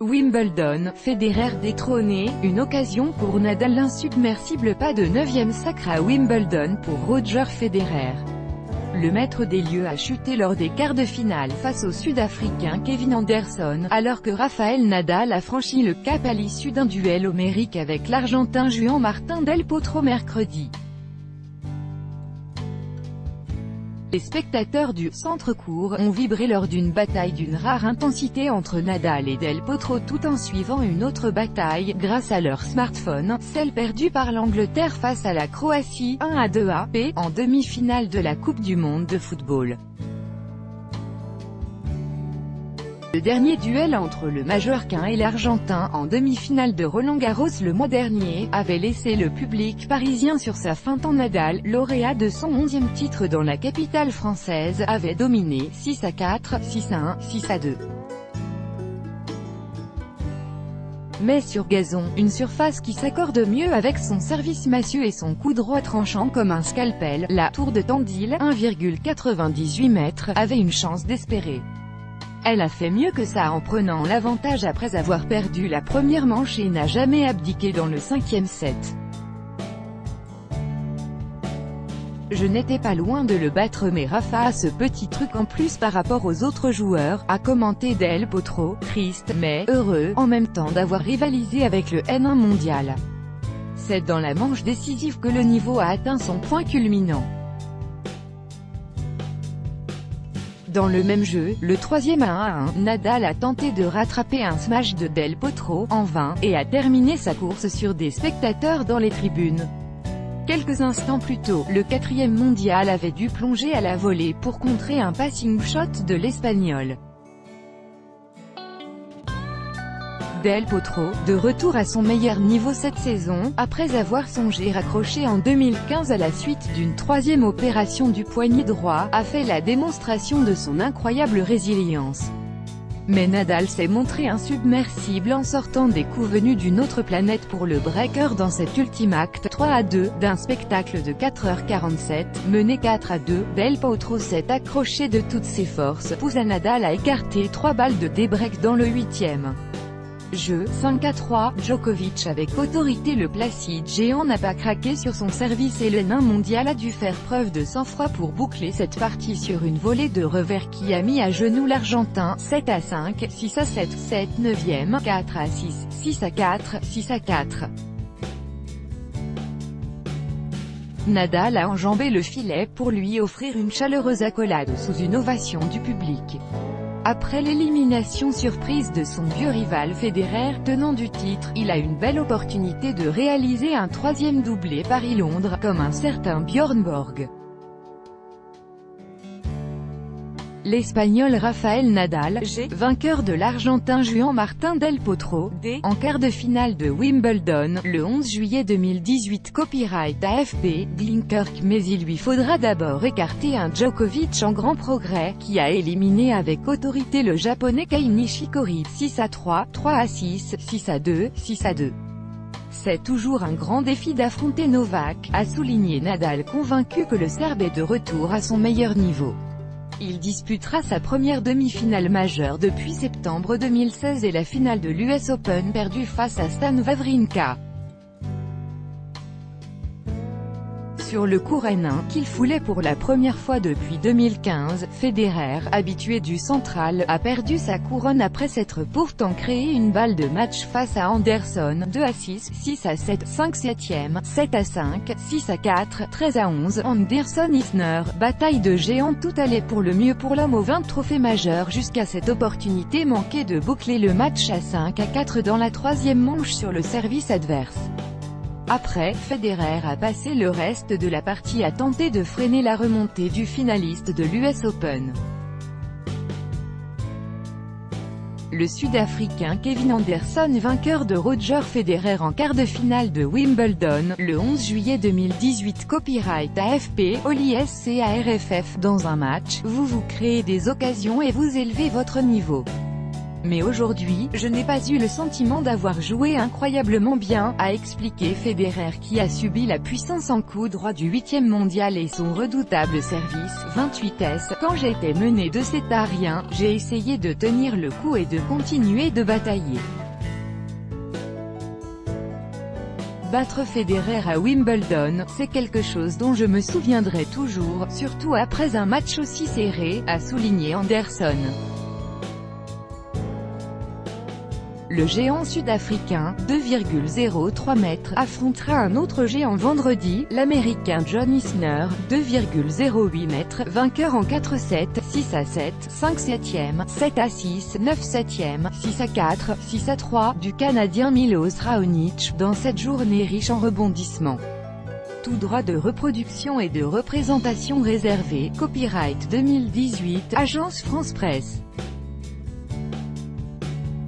Wimbledon, Federer détrôné, une occasion pour Nadal. L'insubmersible pas de 9e sacre à Wimbledon pour Roger Federer. Le maître des lieux a chuté lors des quarts de finale face au Sud-Africain Kevin Anderson, alors que Rafael Nadal a franchi le cap à l'issue d'un duel homérique avec l'Argentin Juan Martín del Potro mercredi. Les spectateurs du centre-court ont vibré lors d'une bataille d'une rare intensité entre Nadal et Del Potro, tout en suivant une autre bataille, grâce à leur smartphone, celle perdue par l'Angleterre face à la Croatie, 1-2 en demi-finale de la Coupe du monde de football. Le dernier duel entre le Majorquin et l'Argentin en demi-finale de Roland-Garros le mois dernier, avait laissé le public parisien sur sa faim tant Nadal, lauréat de son 11e titre dans la capitale française, avait dominé 6-4, 6-1, 6-2. Mais sur gazon, une surface qui s'accorde mieux avec son service massieux et son coup droit tranchant comme un scalpel, la Tour de Tandil, 1,98 mètres, avait une chance d'espérer. Elle a fait mieux que ça en prenant l'avantage après avoir perdu la première manche et n'a jamais abdiqué dans le 5e set. Je n'étais pas loin de le battre, mais Rafa a ce petit truc en plus par rapport aux autres joueurs, a commenté Del Potro, triste, mais heureux, en même temps d'avoir rivalisé avec le N1 mondial. C'est dans la manche décisive que le niveau a atteint son point culminant. Dans le même jeu, le 3e à 1-1, Nadal a tenté de rattraper un smash de Del Potro, en vain, et a terminé sa course sur des spectateurs dans les tribunes. Quelques instants plus tôt, le 4e mondial avait dû plonger à la volée pour contrer un passing shot de l'Espagnol. Del Potro, de retour à son meilleur niveau cette saison, après avoir songé raccrocher en 2015 à la suite d'une 3e opération du poignet droit, a fait la démonstration de son incroyable résilience. Mais Nadal s'est montré insubmersible en sortant des coups venus d'une autre planète pour le breaker dans cet ultime acte 3-2 d'un spectacle de 4h47, mené 4-2. Del Potro s'est accroché de toutes ses forces, poussa Nadal à écarter 3 balles de débreak dans le 8e. Jeu, 5-3, Djokovic avec autorité. Le placide géant n'a pas craqué sur son service et le nain mondial a dû faire preuve de sang-froid pour boucler cette partie sur une volée de revers qui a mis à genoux l'Argentin, 7-5, 6-7, 7, 9e, 4-6, 6-4, 6-4. Nadal a enjambé le filet pour lui offrir une chaleureuse accolade sous une ovation du public. Après l'élimination surprise de son vieux rival Federer, tenant du titre, il a une belle opportunité de réaliser un 3e doublé Paris-Londres, comme un certain Björn Borg. L'Espagnol Rafael Nadal, vainqueur de l'Argentin Juan Martín del Potro, en quart de finale de Wimbledon, le 11 juillet 2018. Copyright AFP, Glenkirk. Mais il lui faudra d'abord écarter un Djokovic en grand progrès, qui a éliminé avec autorité le japonais Kei Nishikori, 6-3, 3-6, 6-2, 6-2. C'est toujours un grand défi d'affronter Novak, a souligné Nadal, convaincu que le Serbe est de retour à son meilleur niveau. Il disputera sa première demi-finale majeure depuis septembre 2016 et la finale de l'US Open perdue face à Stan Wawrinka. Sur le court N1, qu'il foulait pour la première fois depuis 2015, Federer, habitué du central, a perdu sa couronne après s'être pourtant créé une balle de match face à Anderson, 2-6, 6-7, 5-7e, 7-5, 6-4, 13-11, Anderson-Isner, bataille de géants. Tout allait pour le mieux pour l'homme aux 20 trophées majeurs jusqu'à cette opportunité manquée de boucler le match à 5-4 dans la 3e manche sur le service adverse. Après, Federer a passé le reste de la partie à tenter de freiner la remontée du finaliste de l'US Open. Le Sud-Africain Kevin Anderson, vainqueur de Roger Federer en quart de finale de Wimbledon, le 11 juillet 2018. Copyright AFP, OLISCARFF. Dans un match, vous créez des occasions et vous élevez votre niveau. Mais aujourd'hui, je n'ai pas eu le sentiment d'avoir joué incroyablement bien, a expliqué Federer qui a subi la puissance en coup droit du 8e mondial et son redoutable service, 28s. Quand j'étais mené de 7-1, j'ai essayé de tenir le coup et de continuer de batailler. Battre Federer à Wimbledon, c'est quelque chose dont je me souviendrai toujours, surtout après un match aussi serré, a souligné Anderson. Le géant sud-africain, 2,03 mètres, affrontera un autre géant vendredi, l'américain John Isner, 2,08 mètres, vainqueur en 4-7, 6-7, 5-7e, 7-6, 9-7e, 6-4, 6-3, du Canadien Milos Raonic, dans cette journée riche en rebondissements. Tout droit de reproduction et de représentation réservé, copyright 2018, Agence France Presse.